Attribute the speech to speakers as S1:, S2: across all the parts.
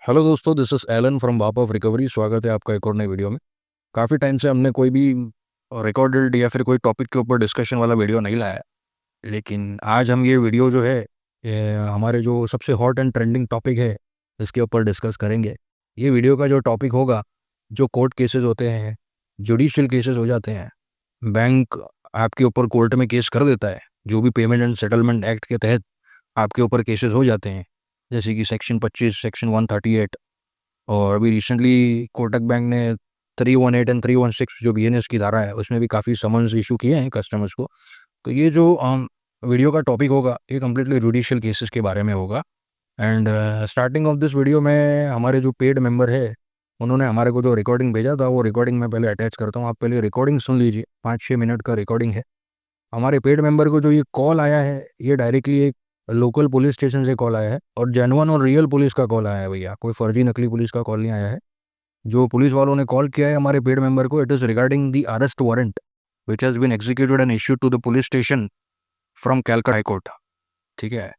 S1: Hello दोस्तों, this is Elon from बाप of recovery. स्वागत है आपका एक और नई वीडियो में। काफ़ी टाइम से हमने कोई भी रिकॉर्डेड या फिर कोई टॉपिक के ऊपर डिस्कशन वाला वीडियो नहीं लाया है, लेकिन आज हम ये वीडियो जो है ये हमारे जो सबसे हॉट एंड ट्रेंडिंग टॉपिक है इसके ऊपर डिस्कस करेंगे। ये वीडियो का जो टॉपिक होगा, जो कोर्ट केसेस होते हैं, जुडिशियल केसेस हो जाते हैं, बैंक आपके ऊपर कोर्ट में केस कर देता है, जो भी पेमेंट एंड सेटलमेंट एक्ट के तहत आपके ऊपर केसेस हो जाते हैं, जैसे कि सेक्शन 25, सेक्शन 138। और अभी रिसेंटली कोटक बैंक ने 318 एंड 316 जो बीएनएस की धारा है उसमें भी काफ़ी समन्स इशू किए हैं कस्टमर्स को। तो ये जो वीडियो का टॉपिक होगा ये कम्प्लीटली जुडिशियल केसेस के बारे में होगा। And starting of this video में हमारे जो पेड मेंबर है उन्होंने हमारे को जो रिकॉर्डिंग भेजा था वो रिकॉर्डिंग मैं पहले अटैच करता हूँ। आप पहले रिकॉर्डिंग सुन लीजिए, 5-6 मिनट का रिकॉर्डिंग है। हमारे पेड मेंबर को जो ये कॉल आया है ये डायरेक्टली एक लोकल पुलिस स्टेशन से कॉल आया है, और जेन्युइन और रियल पुलिस का कॉल आया है भैया, कोई फर्जी नकली पुलिस का कॉल नहीं आया है। जो पुलिस वालों ने कॉल किया है हमारे पेड मेंबर को, it is regarding the arrest warrant which has been executed and issued to the police station from Calcutta high court. ठीक है,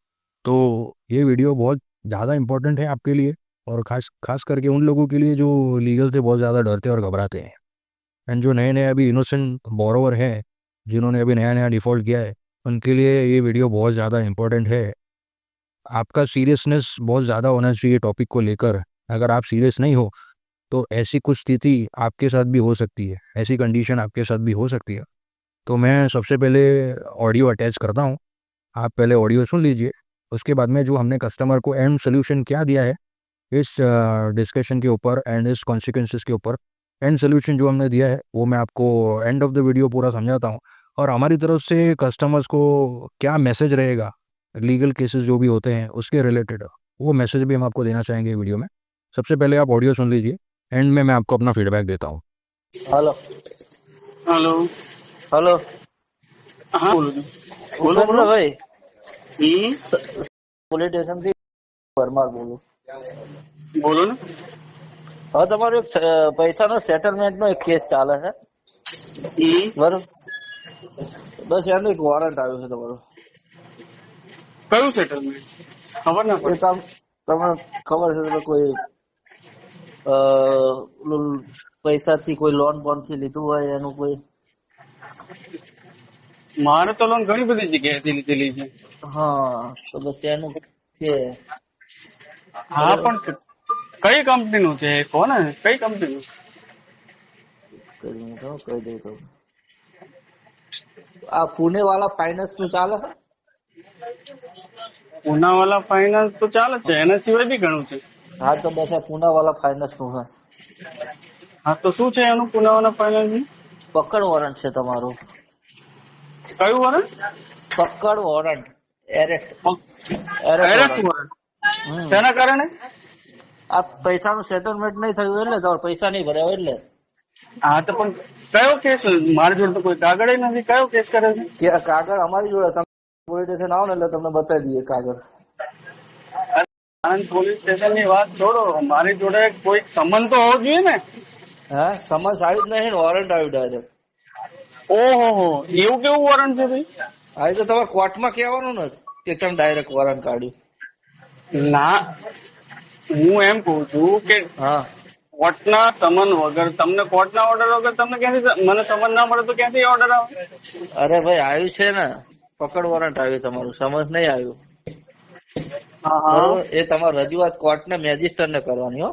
S1: तो ये वीडियो बहुत ज़्यादा इंपॉर्टेंट है आपके लिए, और खास करके उन लोगों के लिए जो लीगल से बहुत ज़्यादा डरते और घबराते हैं, एंड जो नए नए अभी इनोसेंट बोरोवर हैं जिन्होंने अभी नया नया डिफ़ॉल्ट किया है, उनके लिए ये वीडियो बहुत ज़्यादा इंपॉर्टेंट है। आपका सीरियसनेस बहुत ज़्यादा होना चाहिए टॉपिक को लेकर। अगर आप सीरियस नहीं हो तो ऐसी कुछ स्थिति आपके साथ भी हो सकती है, ऐसी कंडीशन आपके साथ भी हो सकती है। तो मैं सबसे पहले ऑडियो अटैच करता हूँ, आप पहले ऑडियो सुन लीजिए। उसके बाद में जो हमने कस्टमर को एंड सोल्यूशन क्या दिया है इस डिस्कशन के ऊपर एंड इस कॉन्सिक्वेंसेस के ऊपर, एंड सोल्यूशन जो हमने दिया है वो मैं आपको एंड ऑफ द वीडियो पूरा समझाता हूँ। और हमारी तरफ से कस्टमर्स को क्या मैसेज रहेगा लीगल केसेस जो भी होते हैं उसके रिलेटेड, वो मैसेज भी हम आपको देना चाहेंगे वीडियो में। सबसे पहले आप ऑडियो सुन लीजिए, एंड में मैं आपको अपना फीडबैक देता हूँ।
S2: Hello
S3: hello.
S2: हेलो
S3: हाँ बोलो जी। बोलो
S2: उपेंद्र
S3: बोलो।
S2: भाई
S3: हम्म।
S2: પોલીસ સ્ટેશનથી પરમાર બોલું।
S3: बोलो ना।
S2: હવે તમારો એક પૈસાનો સેટલમેન્ટનો એક કેસ ચાલે છે બરોબર। બસ એનું એક વોરંટ આવ્યું છે તમારું।
S3: કયું સેટલમેન્ટ? ખબર ના
S2: એ
S3: પડી।
S2: તમને ખબર છે તમે કોઈ ઓલું પૈસાથી કોઈ લોન બોનથી લીધું હોય એનું કોઈ?
S3: મારે તો લોન ઘણી બધી જગ્યાએથી લીધેલી છે।
S2: હા તો બસ એનું છે
S3: હા
S2: બરોબર।
S3: પણ કઈ કંપનીનું છે એ કહો ને, કઈ કંપનીનું?
S2: કહી દઉં તમને। આ પુણે વાળા ફાઇનાન્સ નું ચાલે છે?
S3: પૂનાવાલા ફાઇનાન્સ તો ચાલે છે, એના સિવાય બી ઘણું છે।
S2: હા તો બસ આ પુના વાળા ફાઇનાન્સ નું છે।
S3: હા તો શું છે એનું પૂનાવાલા ફાઇનાન્સનું?
S2: પકડ વોરંટ છે તમારું।
S3: કયું વોરંટ?
S2: પકડ warrant arrest arrest
S3: arrest
S2: warrant.
S3: Warrant? શેના કારણે?
S2: આ પૈસાનું સેટલમેન્ટ નહીં થયું એટલે તમારે પૈસા નહીં ભર્યા એટલે।
S3: હા તો પણ કયો કેસ? મારી જોડે તો કોઈ કાગળ નથી, કયો કેસ કરે છે?
S2: કે કાગળ અમારી જોડે તમે પોલીસ સ્ટેશન આવો ને એટલે તમને બતાવી દઈએ કાગળ।
S3: આણંદ પોલીસ સ્ટેશન ની વાત છોડો, મારી જોડે કોઈ સમન તો હોવો જોઈએ ને।
S2: હા સમન્સ આવ્યું જ નહીં, વોરંટ આવ્યું ડાયરેક્ટ।
S3: ઓહો, એવું કેવું વોરંટ છે ભાઈ?
S2: હા તો તમારે કોર્ટમાં કહેવાનું ને કે તમે ડાયરેક્ટ વોરંટ કાઢ્યું।
S3: ના, હું એમ કઉ છું કે
S2: હા
S3: કોર્ટના સમન વગર, તમને કોર્ટના ઓર્ડર વગર તમને ક્યાંથી મને સમન ના મળે તો ક્યાંથી ઓર્ડર આવે?
S2: અરે ભાઈ આવ્યું છે ને, પકડ વોરંટ આવ્યું તમારું, સમન્સ નહીં આવ્યું
S3: હા હા
S2: બરોબર। એ તમારે રજૂઆત કોર્ટને મેજિસ્ટર ને કરવાની હો।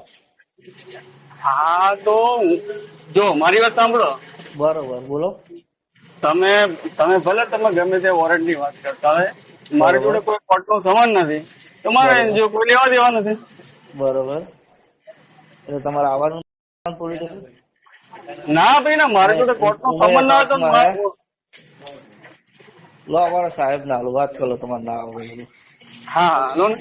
S3: હા તો જો મારી વાત સાંભળો,
S2: બરોબર બોલો।
S3: તમે તમે ભલે તમે ગમે તે વોરંટ ની વાત કરતા હોય, મારી
S2: બરોબર
S3: જોડે કોઈ કોર્ટ નું સમન નથી તો મારે
S2: બરોબર
S3: જો કોઈ લેવા દેવા નથી।
S2: બરોબર એટલે તમારે આવવાનું પોલીસ સ્ટેશન?
S3: ના ભાઈ ના, મારી જોડે કોર્ટ નું સમન ના હોય તો
S2: લો અમારા સાહેબ ના હાલો વાત કરો તમારે ના આવે એટલે।
S3: હા લો ને।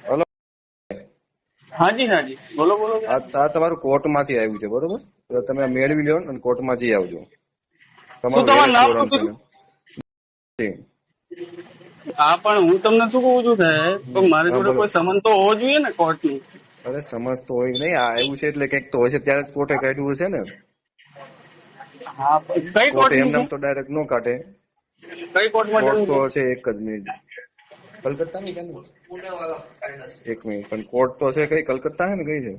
S4: હલો,
S3: હાજી હાજી બોલો બોલો।
S4: આ તમારું કોર્ટમાંથી આવ્યું છે બરોબર? તો તમે મેળવી લો અને કોર્ટમાં જઈ આવજો।
S3: શું
S4: તમારું
S3: તમારું નામ શું
S4: વોરંટ છે
S3: કીધું?
S4: ને?
S3: હા પણ હું તમને શું કહું છું સાહેબ, તો મારી
S4: હા
S3: જોડે
S4: બોલો।
S3: કોઈ સમન તો હોવો જોઈએ ને કોર્ટ નું।
S4: અરે સમજ તો હોય નહીં, આ આવ્યું છે એટલે કંઈક તો હોય છે, ત્યારે જ કોર્ટે કાઢ્યું હશે ને।
S3: હા પણ કઈ
S4: કોર્ટે
S3: કોર્ટ
S4: એમ
S3: નું
S4: નામ
S3: છે?
S4: તો ડાયરેક્ટ નો કાઢે।
S3: કઈ કોર્ટમાં
S4: કોર્ટ
S3: જવું
S4: તો
S3: છે?
S4: હશે એક જ મિનિટ. કલકત્તા ની કેમ? એક મિનિટ, પણ કોર્ટ તો હશે કઈ કલકત્તા છે ને કઈ છે?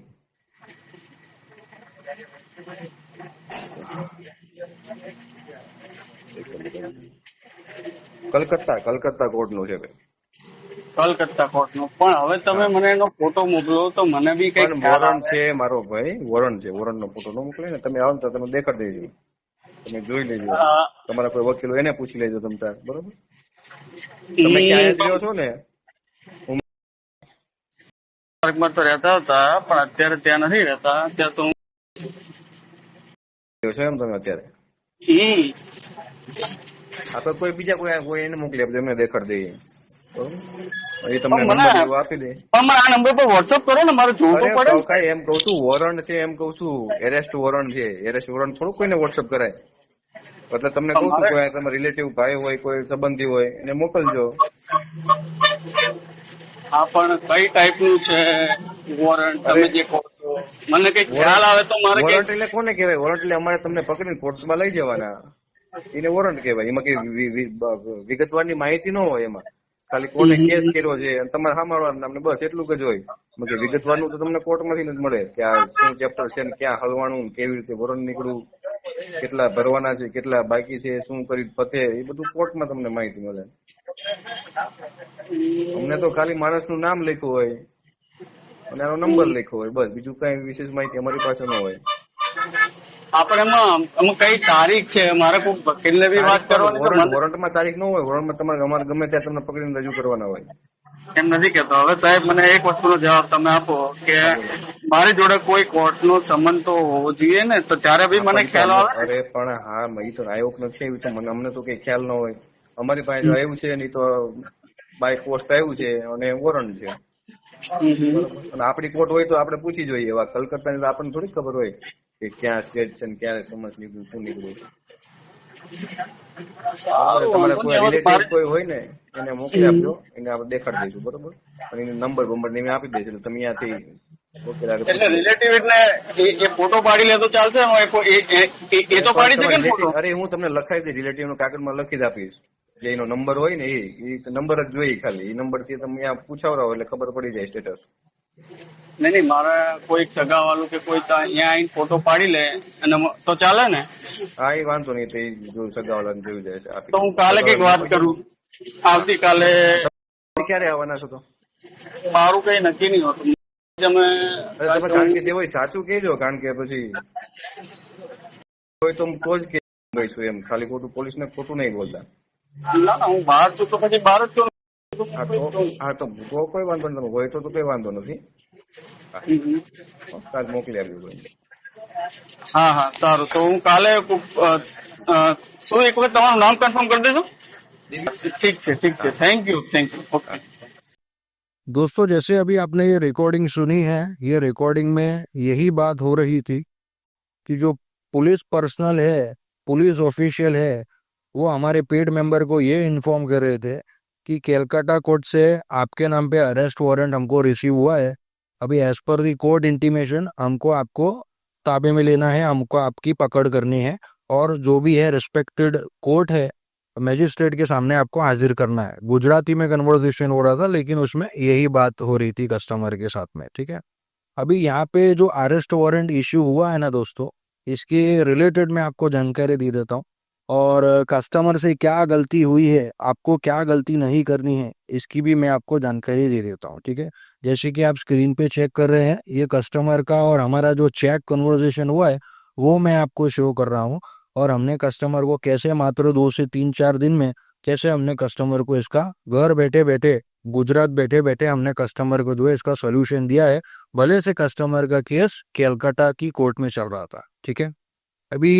S4: કલકત્તા કોર્ટ નું છે ભાઈ.
S3: કલકત્તા કોર્ટનો. પણ હવે તમે
S4: હા.
S3: મને એનો ફોટો મોકલો તો મને બી કઈ
S4: પણ
S3: ખ્યાલ
S4: વોરંટ
S3: આવે.
S4: છે મારો ભાઈ, વોરંટ છે. વોરંટ નો ફોટો ન મોકલે ને, તમે આવો ને તો તમે દેખાડી દેજો, તમે જોઈ લેજો.
S3: અ,
S4: તમારા કોઈ વકીલ હોય એને પૂછી લેજો તમ તાર, બરોબર? તમે ક્યાં જ રહ્યો છો ને?
S3: પાર્કમાં તો રહેતા હતા પણ અત્યારે ત્યાં નથી રહેતા. ત્યાં તો હું
S4: રહ્યો છો એમ તમે અત્યારે?
S3: હમ.
S4: આ તો કોઈ બીજા કોઈ એને મોકલી આપજો, એમને દેખાડી દઈએ, બરોબર? એ તમને
S3: પણ
S4: નંબર ને એવું આપી દે.
S3: પણ મને આ નંબર પર વોટ્સઅપ કરો ને, મારે જોવું તો
S4: અરે
S3: પડે ને.
S4: કઈ એમ કઉ છું, વોરંટ છે એમ કઉ છું, એરેસ્ટ વોરંટ છે. એરેસ્ટ વોરંટ થોડું કોઈને વોટ્સઅપ કરાય. એટલે તમને કઉ છું,
S3: મારે
S4: કોઈ તમારા રિલેટિવ ભાઈ હોય, કોઈ સંબંધી હોય એને મોકલજો.
S3: હા પણ કઈ ટાઈપનું છે વોરંટ
S4: અરે
S3: તમે જે કહો છો? મને કઈ ખ્યાલ આવે તો મારે કઈ.
S4: વોરંટ એટલે કોને કહેવાય? વોરંટ એટલે અમારે તમને પકડીને કોર્ટમાં લઈ જવાના, એને વોરંટ કહેવાય. એમાં કઈ વિગતવારની માહિતી ન હોય. એમાં ખાલી કોને કેસ કર્યો છે અને તમારે સાંભળવાનું નામ, બસ એટલું જ હોય. બાકી વિગતવારનું તો તમને કોર્ટમાંથી જ મળે કે આ શું ચેપ્ટર છે ને ક્યાં હલવાનું, કેવી રીતે વોરંટ નીકળવું, કેટલા ભરવાના છે, કેટલા બાકી છે, શું કરી પતે, એ બધું કોર્ટમાં તમને માહિતી મળે. અમને તો ખાલી માણસનું નામ લખ્યું હોય અને એનો નંબર લખ્યો હોય, બસ. બીજું કઈ વિશેષ માહિતી અમારી પાસે ન હોય.
S3: આપણે એમાં કઈ તારીખ છે? મારે કોઈ વકીલને બી વાત કરવાની તો મને
S4: વોરંટમાં તારીખ ન હોય. વોરંટમાં તમારે અમારે ગમે ત્યાં તમને પકડીને રજૂ કરવાના હોય.
S3: એમ નથી કેતો. હવે સાહેબ મને એક વસ્તુનો જવાબ તમે આપો કે
S4: હા, બોલો.
S3: મારી જોડે કોઈ કોર્ટનો સંબંધ તો હોવો જોઈએ ને, તો ત્યારે બી
S4: હા,
S3: મને
S4: પણ
S3: ખ્યાલ આવે ને.
S4: અરે પણ હા, એ તો આવ્યો કે નથી આવ્યું તો અમને તો કઈ ખ્યાલ ન હોય. અમારી પાસે જો આવ્યું છે નહીં તો બાય પોસ્ટ આવ્યું છે અને વોરંટ છે, બરોબર? અને આપણી કોર્ટ હોય તો આપણે પૂછી જોઈએ. એવા કલકત્તાની તો આપણને થોડી ખબર હોય કે ક્યાં સ્ટેટ છે ને ક્યારે સમજ નીકળ્યું, શું નીકળ્યું. બરોબર?
S3: સારું,
S4: તમારે
S3: વાંધો
S4: કોઈ
S3: નહીં. હવે તો
S4: રિલેટિવ
S3: મારે
S4: કોઈ હોય ને એને મોકલી આપજો, એને આપણે દેખાડી દઈશું, બરોબર? અને એને નંબર બંબર ને આપી દઈશું, એટલે તમે ત્યાંથી વકીલ આગળ
S3: એટલે
S4: પૂછી લેજો.
S3: રિલેટિવ એટલે એ ફોટો પાડી લે તો ચાલશે? એ તો પાડી શકે ને ફોટો?
S4: અરે હું તમને લખાઈ દઈ, રિલેટિવ નો કાગળમાં લખી જ આપીશ. જે એનો નંબર હોય ને એ નંબર જ જોઈએ ખાલી. એ નંબર થી તમે ત્યાં પૂછાવરાવો એટલે ખબર પડી જાય સ્ટેટસ.
S3: નહીં મારે કોઈ સગાવાળું કે કોઈ અહીંયા આવીને ફોટો પાડી લે અને તો ચાલે ને?
S4: હા, એ વાંધો નહીં, તો એ જો સગાવાલાને જોયું જાય છે આપી
S3: તો હું
S4: દઈશું.
S3: કાલે કઈક વાત
S4: સગાવાલાને
S3: કરું. આવતીકાલે
S4: ક્યારે આવવાના છો તો?
S3: મારું કઈ નક્કી નહીં હોતું. તમે
S4: અરે તમે કારણ કે જે હોય સાચું કહેજો, કારણ કે પછી હોય તો જ કહીશું એમ. ખાલી ખોટું પોલીસને ખોટું નહીં બોલતા.
S3: ના ના, હું બહાર છું તો પછી બહાર જ છું.
S4: હા તો કોઈ વાંધો નહીં. તમે હોય તો કઈ વાંધો નથી. કાલ મોકલી આપજો ભાઈ.
S3: હા હા, સારું. તો હું કાલે શું એક વખત તમારું નામ કન્ફર્મ કરી દેજો. ठीक है, थैंक यू ओके।
S1: दोस्तों, जैसे अभी आपने ये रिकॉर्डिंग सुनी है, ये रिकॉर्डिंग में यही बात हो रही थी कि जो पुलिस पर्सनल है, पुलिस ऑफिशियल है, वो हमारे पेड मेंबर को ये इन्फॉर्म कर रहे थे कि केलकाटा कोर्ट से आपके नाम पे अरेस्ट वारंट हमको रिसीव हुआ है। अभी एज पर दी कोर्ट इंटीमेशन हमको आपको ताबे में लेना है, हमको आपकी पकड़ करनी है और जो भी है रिस्पेक्टेड कोर्ट है, मैजिस्ट्रेट के सामने आपको हाजिर करना है। गुजराती में कन्वर्सेशन हो रहा था, लेकिन उसमें यही बात हो रही थी कस्टमर के साथ में, ठीक है। अभी यहाँ पे जो अरेस्ट वारंट इश्यू हुआ है ना दोस्तों, इसके रिलेटेड मैं आपको जानकारी दे देता हूँ और कस्टमर से क्या गलती हुई है, आपको क्या गलती नहीं करनी है, इसकी भी मैं आपको जानकारी दे देता हूँ, ठीक है। जैसे कि आप स्क्रीन पे चेक कर रहे हैं, ये कस्टमर का और हमारा जो चैट कन्वर्सेशन हुआ है वो मैं आपको शो कर रहा हूँ। और हमने कस्टमर को कैसे मात्र 2 से 3-4 दिन में कैसे हमने कस्टमर को इसका घर बैठे बैठे, गुजरात बैठे बैठे हमने कस्टमर को जो है इसका सोल्यूशन दिया है, भले से कस्टमर का केस केलकाटा की कोर्ट में चल रहा था, ठीक है। अभी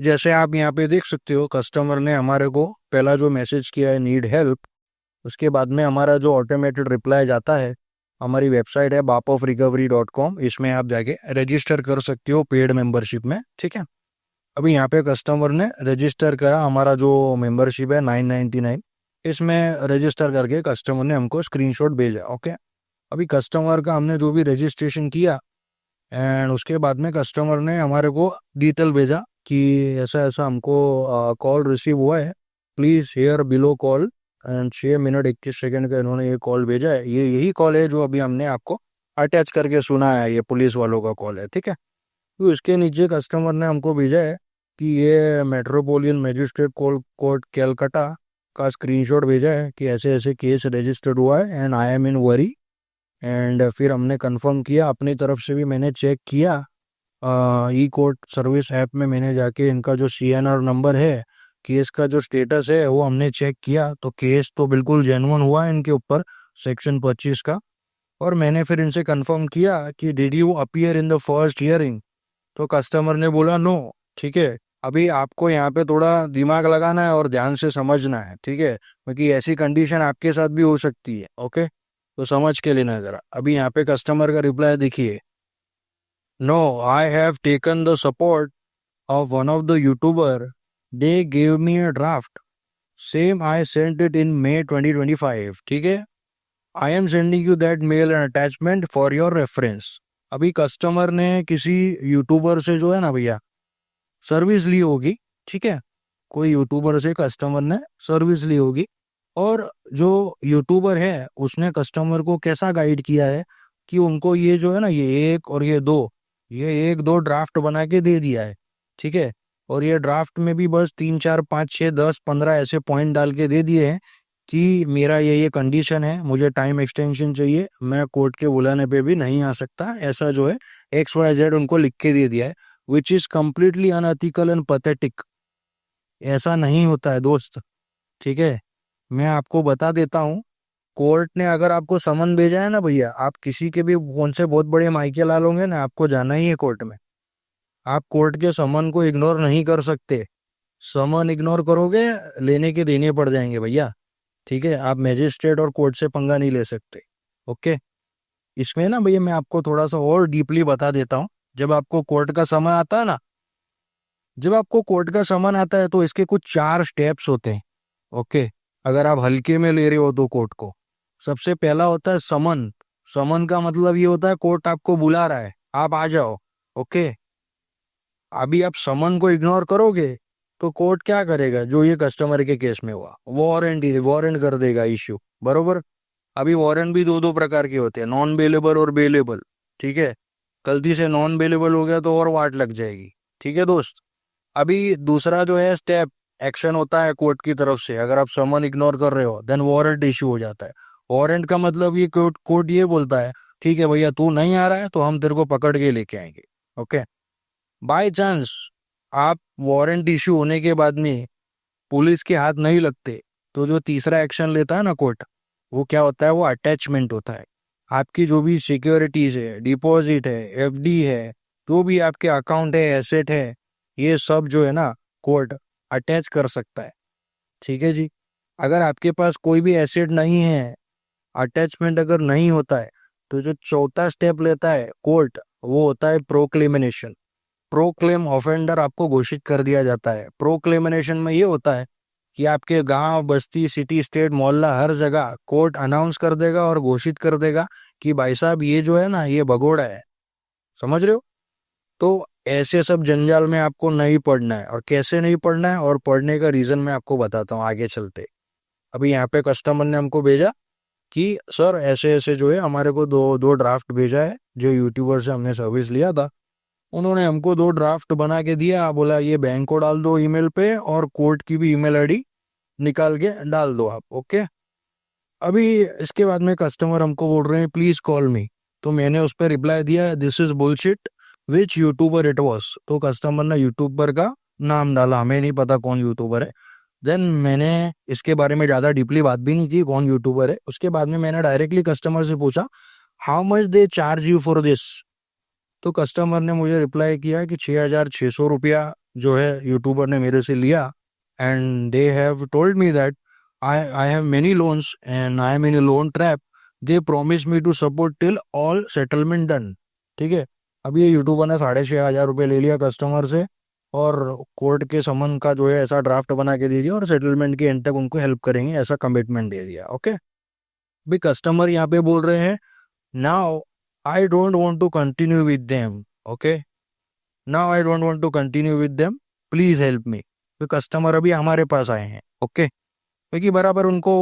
S1: जैसे आप यहाँ पे देख सकते हो, कस्टमर ने हमारे को पहला जो मैसेज किया है नीड हेल्प, उसके बाद में हमारा जो ऑटोमेटेड रिप्लाई जाता है, हमारी वेबसाइट है bapofrecovery.com, इसमें आप जाके रजिस्टर कर सकते हो पेड मेंबरशिप में, ठीक है। अभी यहाँ पे कस्टमर ने रजिस्टर करा, हमारा जो मेंबरशिप है 999, इसमें रजिस्टर करके कस्टमर ने हमको स्क्रीनशॉट भेजा, ओके। अभी कस्टमर का हमने जो भी रजिस्ट्रेशन किया एंड उसके बाद में कस्टमर ने हमारे को डिटेल भेजा कि ऐसा ऐसा हमको कॉल रिसीव हुआ है, please share below call and 6 minute 21 second का इन्होंने ये कॉल भेजा है। ये यही कॉल है जो अभी हमने आपको अटैच करके सुना है, ये पुलिस वालों का कॉल है, ठीक है। तो इसके नीचे कस्टमर ने हमको भेजा है कि ये मेट्रोपोलियन मजिस्ट्रेट कोर्ट कैलकाटा का स्क्रीनशॉट भेजा है कि ऐसे ऐसे केस रजिस्टर्ड हुआ है and I am in worry. And फिर हमने कंफर्म किया, अपनी तरफ से भी मैंने चेक किया ई कोर्ट सर्विस ऐप में, मैंने जाके इनका जो CNR नंबर है, केस का जो स्टेटस है वो हमने चेक किया, तो केस तो बिल्कुल जेन्युइन हुआ है इनके ऊपर सेक्शन 25 का। और मैंने फिर इनसे कंफर्म किया कि did you appear in the first hearing, तो कस्टमर ने बोला नो। ठीक है, अभी आपको यहाँ पे थोड़ा दिमाग लगाना है और ध्यान से समझना है, ठीक है, क्योंकि ऐसी कंडीशन आपके साथ भी हो सकती है। ओके, तो समझ के लेना जरा। अभी यहाँ पे कस्टमर का रिप्लाई देखिए, no I have taken the support of one of the YouTuber, they gave me a draft, same I sent it in May 2025। ठीक है, I am sending you that mail and attachment for your reference. अभी customer ने किसी YouTuber से जो है ना भैया सर्विस ली होगी, ठीक है, कोई यूट्यूबर से कस्टमर ने सर्विस ली होगी, और जो यूट्यूबर है उसने कस्टमर को कैसा गाइड किया है कि उनको ये जो है ना ये एक दो ड्राफ्ट बना के दे दिया है, ठीक है। और ये ड्राफ्ट में भी बस 3 4 5 6 10 15 ऐसे पॉइंट डाल के दे दिए हैं कि मेरा ये कंडीशन है, मुझे टाइम एक्सटेंशन चाहिए, मैं कोर्ट के बुलाने पे भी नहीं आ सकता, ऐसा जो है XYZ उनको लिख के दे दिया है, which is completely unethical and pathetic. ऐसा नहीं होता है दोस्त, ठीक है। मैं आपको बता देता हूँ, कोर्ट ने अगर आपको समन भेजा है ना भैया, आप किसी के भी फोन से बहुत बड़े माइके ला लोगे ना, आपको जाना ही है कोर्ट में। आप कोर्ट के समन को इग्नोर नहीं कर सकते, समन इग्नोर करोगे लेने के देने पड़ जाएंगे भैया, ठीक है। आप मैजिस्ट्रेट और कोर्ट से पंगा नहीं ले सकते। ओके, इसमें ना भैया मैं आपको थोड़ा सा और डीपली बता देता हूँ। जब आपको कोर्ट का समय आता है ना, जब आपको कोर्ट का समन आता है तो इसके कुछ 4 स्टेप्स होते हैं। ओके, अगर आप हल्के में ले रहे हो तो कोर्ट को, सबसे पहला होता है समन। समन का मतलब ये होता है कोर्ट आपको बुला रहा है, आप आ जाओ। ओके, अभी आप समन को इग्नोर करोगे तो कोर्ट क्या करेगा, जो ये कस्टमर के केस में हुआ, वारंट कर देगा इश्यू, बरोबर। अभी वारंट भी दो प्रकार के होते हैं, नॉन बेलेबल और बेलेबल, ठीक है। गलती से नॉन बेलेबल हो गया तो और वाट लग जाएगी, ठीक है दोस्त। अभी दूसरा जो है स्टेप एक्शन होता है कोर्ट की तरफ से, अगर आप समन इग्नोर कर रहे हो देन वारंट इश्यू हो जाता है। वारंट का मतलब ये कोर्ट ये बोलता है, ठीक है भैया तू नहीं आ रहा है तो हम तेरे को पकड़ के लेके आएंगे। ओके, बाय चांस आप वारंट इश्यू होने के बाद में पुलिस के हाथ नहीं लगते, तो जो तीसरा एक्शन लेता है ना कोर्ट, वो क्या होता है, वो अटैचमेंट होता है। आपकी जो भी सिक्योरिटीज है, डिपॉजिट है, FD है, जो भी आपके अकाउंट है, एसेट है, ये सब जो है ना कोर्ट अटैच कर सकता है, ठीक है जी। अगर आपके पास कोई भी एसेट नहीं है, अटैचमेंट अगर नहीं होता है, तो जो चौथा स्टेप लेता है कोर्ट, वो होता है प्रोक्लेमिनेशन। प्रोक्लेम ऑफेंडर आपको घोषित कर दिया जाता है। प्रोक्लेमिनेशन में ये होता है कि आपके गांव, बस्ती, सिटी, स्टेट, मोहल्ला, हर जगह कोर्ट अनाउंस कर देगा और घोषित कर देगा कि भाई साहब ये जो है ना ये भगोड़ा है, समझ रहे हो। तो ऐसे सब जंजाल में आपको नहीं पढ़ना है, और कैसे नहीं पढ़ना है और पढ़ने का रीजन मैं आपको बताता हूँ आगे चलते। अभी यहाँ पे कस्टमर ने हमको भेजा कि सर ऐसे ऐसे जो है हमारे को दो ड्राफ्ट भेजा है, जो यूट्यूबर से हमने सर्विस लिया था, उन्होंने हमको 2 ड्राफ्ट बना के दिया, बोला ये बैंक को डाल दो ईमेल पे और कोर्ट की भी ईमेल ID निकाल के डाल दो आप। ओके, अभी इसके बाद में कस्टमर हमको बोल रहे हैं प्लीज कॉल मी, तो मैंने उस पर रिप्लाई दिया this is bullshit, which YouTuber it was. तो कस्टमर ने यूट्यूबर का नाम डाला, हमें नहीं पता कौन यूट्यूबर है। देन मैंने इसके बारे में ज़्यादा डीपली बात भी नहीं की कौन यूट्यूबर है। उसके बाद में मैंने डायरेक्टली कस्टमर से पूछा how much they charge you for this. तो कस्टमर ने मुझे रिप्लाई किया कि 6,600 रुपया जो है यूट्यूबर ने मेरे से लिया, and they have told me that I have many loans and I am in a loan trap, they promise me to support till all settlement done. ठीक है, अब ये यूट्यूबर ने 6,500 रुपये ले लिया कस्टमर से, और कोर्ट के समन का जो है ऐसा ड्राफ्ट बना के दे दिया, और सेटलमेंट के एंड तक उनको हेल्प करेंगे ऐसा कमिटमेंट दे दिया। ओके, भी कस्टमर यहाँ पे बोल रहे हैं now I don't want to continue with them. Okay, now I don't want to continue with them, please help me. तो कस्टमर अभी हमारे पास आए हैं, ओके, क्योंकि बराबर उनको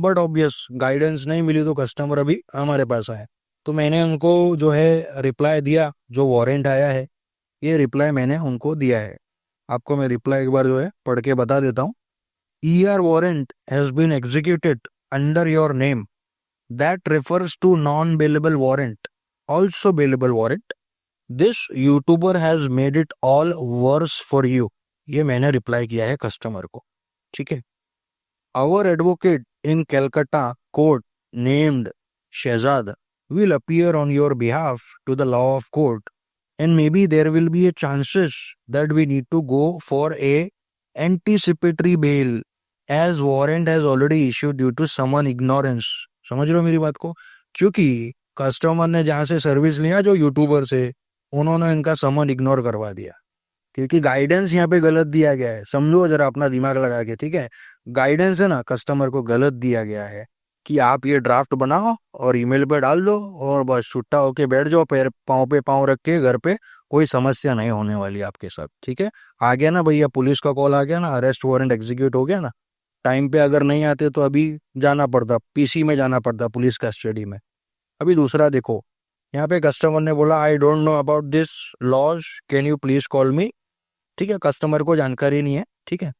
S1: बट ऑब्वियस गाइडेंस नहीं मिली तो कस्टमर अभी हमारे पास आया, तो मैंने उनको जो है रिप्लाई दिया, जो वारंट आया है ये रिप्लाई मैंने उनको दिया है। आपको मैं रिप्लाई एक बार जो है पढ़ के बता देता हूँ। ER warrant has been executed under your name. That refers to non-bailable warrant. Also bailable warrant. This YouTuber has made it all worse for you. ये मैंने रिप्लाई किया है कस्टमर को, ठीक है। Our advocate in Calcutta court named Shehzad will appear on your behalf to the law of court, and maybe there will be a chances that we need to go for a anticipatory bail as warrant has already issued due to someone ignorance। समझ रहे हो मेरी बात को? क्योंकि customer ने जहां से सर्विस लिया जो यूट्यूबर से, उन्होंने इनका समन इग्नोर करवा दिया, क्योंकि गाइडेंस यहाँ पे गलत दिया गया है। समझो जरा अपना दिमाग लगा के, ठीक है। गाइडेंस है ना, कस्टमर को गलत दिया गया है कि आप ये ड्राफ्ट बनाओ और ईमेल पे डाल दो और बस छुट्टा होके बैठ जाओ, पैर पाँव पे पाँव रख के घर पे, कोई समस्या नहीं होने वाली आपके साथ, ठीक है। आ गया ना भैया, पुलिस का कॉल आ गया ना, अरेस्ट वारंट एग्जीक्यूट हो गया ना, टाइम पे अगर नहीं आते तो अभी जाना पड़ता, पीसी में जाना पड़ता, पुलिस कस्टडी में। अभी दूसरा देखो, यहाँ पे कस्टमर ने बोला I don't know about this laws, can you please call me, ठीक है। कस्टमर को जानकारी नहीं है, ठीक है।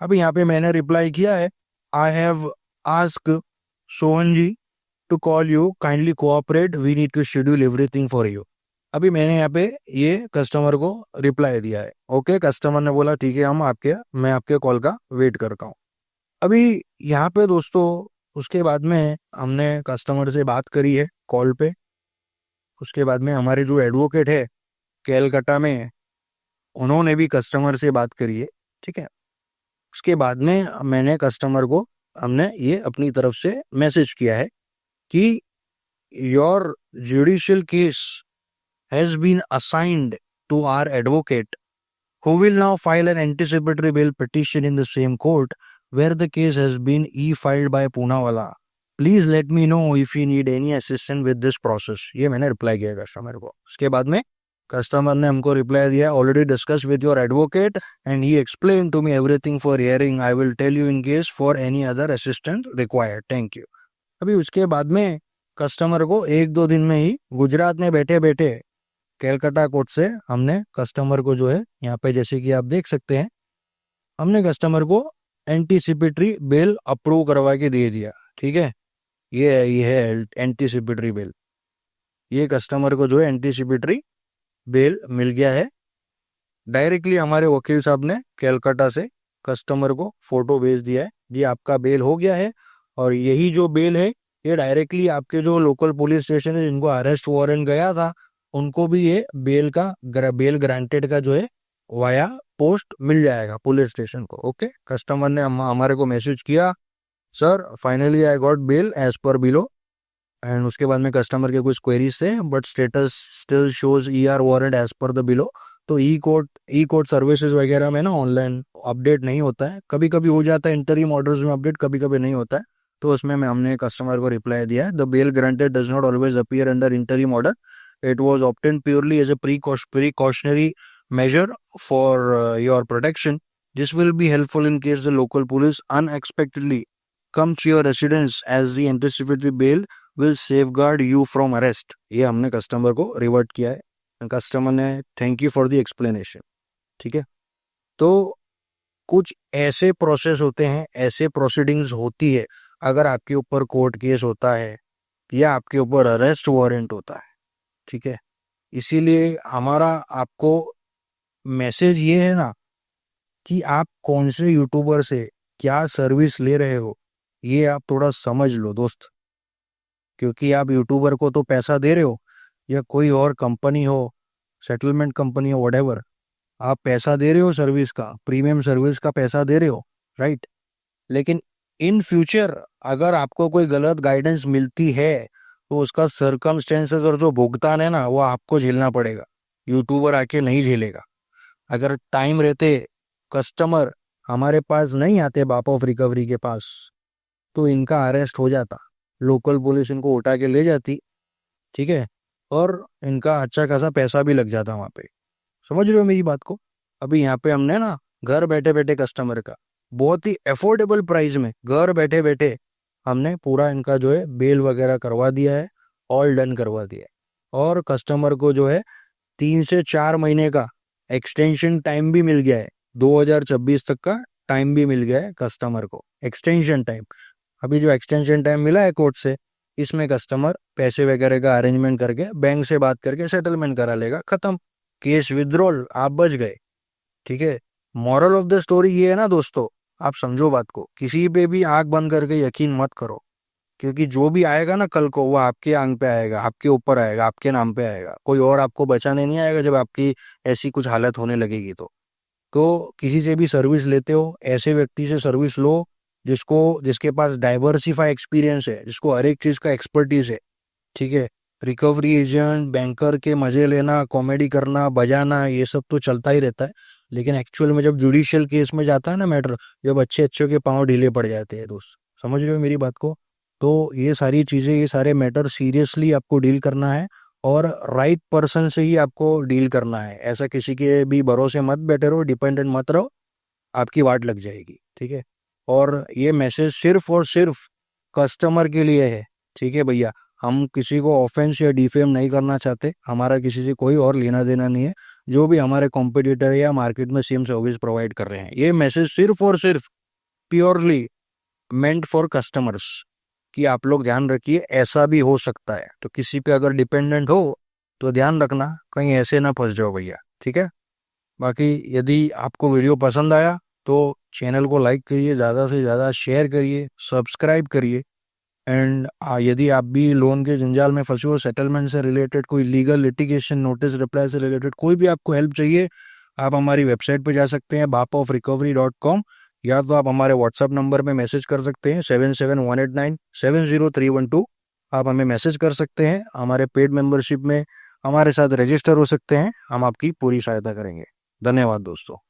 S1: अभी यहाँ पे मैंने रिप्लाई किया है, I have ask Sohan ji to call you, kindly cooperate, we need to schedule everything for you. अभी मैंने यहाँ पे ये कस्टमर को रिप्लाई दिया है, ओके। कस्टमर ने बोला ठीक है, मैं आपके कॉल का वेट करता हूँ। अभी यहाँ पे दोस्तों उसके बाद में हमने कस्टमर से बात करी है कॉल पे। उसके बाद में हमारे जो एडवोकेट है कैलकाटा में, उन्होंने भी कस्टमर से बात करी है, ठीक है। उसके बाद में मैंने कस्टमर को, हमने ये अपनी तरफ से मैसेज किया है कि your judicial case has been assigned to our advocate who will now file an anticipatory bail petition in the same court where the case has been e-filed by Poonawalla. Please let me know if you need any assistance with this process. ये मैंने reply किया customer को। उसके बाद में customer ने हमको reply दिया, already discuss with your advocate and he explain to me everything for hearing, I will tell you in case for any other assistant required, thank you. अभी उसके बाद में कस्टमर को 1-2 दिन में ही गुजरात में बैठे बैठे कैलकाटा कोर्ट से हमने कस्टमर को जो है, यहाँ पे जैसे कि आप देख सकते हैं, हमने कस्टमर को एंटीसिपेटरी बेल अप्रूव करवा के दे दिया, ठीक है। ये है एंटीसिपेटरी बेल, ये कस्टमर को जो है एंटीसिपेटरी बेल मिल गया है। डायरेक्टली हमारे वकील साहब ने कैलकाटा से कस्टमर को फोटो भेज दिया है, जी आपका बेल हो गया है। और यही जो बेल है ये डायरेक्टली आपके जो लोकल पुलिस स्टेशन है जिनको अरेस्ट वारंट गया था, उनको भी ये बेल ग्रांटेड का जो है वाया पोस्ट मिल जाएगा पुलिस स्टेशन को, ओके। कस्टमर ने हमारे को मैसेज किया, sir finally I got bail as per below, and उसके बाद में कस्टमर के कुछ क्वेरीज थे, but status still shows ER warrant as per the below. तो ई कोर्ट सर्विसेज वगैरह में ना ऑनलाइन अपडेट नहीं होता है, कभी कभी हो जाता है इंटरिम ऑर्डर्स में अपडेट, कभी कभी नहीं होता है। तो उसमें हमने कस्टमर को रिप्लाई दिया है, the bell granted does not always appear under interim order, it was obtained purely as a precautionary measure for your protection. This will be helpful in case the local police unexpectedly comes to your residence, as the anticipatory bail will safeguard you from arrest. ये हमने customer को revert किया है। Customer ने thank you for the explanation, ठीक है। तो कुछ ऐसे प्रोसेस होते हैं, ऐसे प्रोसीडिंग्स होती है अगर आपके ऊपर कोर्ट केस होता है या आपके ऊपर अरेस्ट वारंट होता है, ठीक है। इसीलिए हमारा आपको मैसेज ये है ना कि आप कौन से यूट्यूबर से क्या सर्विस ले रहे हो, ये आप थोड़ा समझ लो दोस्त। क्योंकि आप यूट्यूबर को तो पैसा दे रहे हो, या कोई और कंपनी हो, सेटलमेंट कंपनी हो, व्हाटएवर, आप पैसा दे रहे हो सर्विस का, प्रीमियम सर्विस का पैसा दे रहे हो, राइट। लेकिन इन फ्यूचर अगर आपको कोई गलत गाइडेंस मिलती है तो उसका सर्कमस्टेंसेस और जो भुगतान है ना वो आपको झेलना पड़ेगा, यूट्यूबर आके नहीं झेलेगा। अगर टाइम रहते कस्टमर हमारे पास नहीं आते बाप ऑफ रिकवरी के पास, तो इनका अरेस्ट हो जाता, लोकल पुलिस इनको उठा के ले जाती, ठीक है, और इनका अच्छा खासा पैसा भी लग जाता वहाँ पे। समझ रहे हो मेरी बात को? अभी यहाँ पे हमने ना घर बैठे बैठे कस्टमर का बहुत ही अफोर्डेबल प्राइस में घर बैठे बैठे हमने पूरा इनका जो है बेल वगैरह करवा दिया है, ऑल डन करवा दिया है। और कस्टमर को जो है 3 से 4 महीने का एक्सटेंशन टाइम भी मिल गया है, 2026 तक का टाइम भी मिल गया है कस्टमर को, एक्सटेंशन टाइम। अभी जो एक्सटेंशन टाइम मिला है कोर्ट से, इसमें कस्टमर पैसे वगैरह का अरेंजमेंट करके बैंक से बात करके सेटलमेंट करा लेगा, खत्म, केस विड्रॉल, आप बच गए। ठीक है, मॉरल ऑफ द स्टोरी ये है ना दोस्तों, आप समझो बात को, किसी पे भी आंख बंद करके यकीन मत करो, क्योंकि जो भी आएगा ना कल को वो आपके आंख पे आएगा, आपके ऊपर आएगा, आपके नाम पे आएगा, कोई और आपको बचाने नहीं आएगा जब आपकी ऐसी कुछ हालत होने लगेगी। तो किसी से भी सर्विस लेते हो, ऐसे व्यक्ति से सर्विस लो जिसके पास डाइवर्सिफाई एक्सपीरियंस है, जिसको हर एक चीज का एक्सपर्टीज है। ठीक है, रिकवरी एजेंट, बैंकर के मजे लेना, कॉमेडी करना, बजाना, ये सब तो चलता ही रहता है, लेकिन एक्चुअल में जब जुडिशियल केस में जाता है ना मैटर, जब अच्छे अच्छे के पांव ढीले पड़ जाते हैं दोस्त, समझ रहे हो मेरी बात को। तो ये सारी चीजें, ये सारे मैटर सीरियसली आपको डील करना है और राइट पर्सन से ही आपको डील करना है। ऐसा किसी के भी भरोसे मत बैठे रहो, डिपेंडेंट मत रहो, आपकी वाट लग जाएगी। ठीक है, और ये मैसेज सिर्फ और सिर्फ कस्टमर के लिए है। ठीक है भैया, हम किसी को ऑफेंस या डिफेम नहीं करना चाहते, हमारा किसी से कोई और लेना देना नहीं है। जो भी हमारे कॉम्पिटिटर या मार्केट में सेम सर्विस प्रोवाइड कर रहे हैं, ये मैसेज सिर्फ और सिर्फ प्योरली मेंट फॉर कस्टमर्स, कि आप लोग ध्यान रखिए ऐसा भी हो सकता है। तो किसी पे अगर डिपेंडेंट हो तो ध्यान रखना, कहीं ऐसे ना फंस जाओ भैया। ठीक है, बाकी यदि आपको वीडियो पसंद आया तो चैनल को लाइक करिए, ज़्यादा से ज़्यादा शेयर करिए, सब्सक्राइब करिए। एंड यदि आप भी लोन के जंजाल में फंसे हो, सेटलमेंट से रिलेटेड, कोई लीगल लिटिगेशन, नोटिस रिप्लाई से रिलेटेड कोई भी आपको हेल्प चाहिए, आप हमारी वेबसाइट पे जा सकते हैं bapofrecovery.com, या तो आप हमारे व्हाट्सएप नंबर में मैसेज कर सकते हैं 7718970312। आप हमें मैसेज कर सकते हैं, हमारे पेड मेंबरशिप में हमारे साथ रजिस्टर हो सकते हैं, हम आपकी पूरी सहायता करेंगे। धन्यवाद दोस्तों।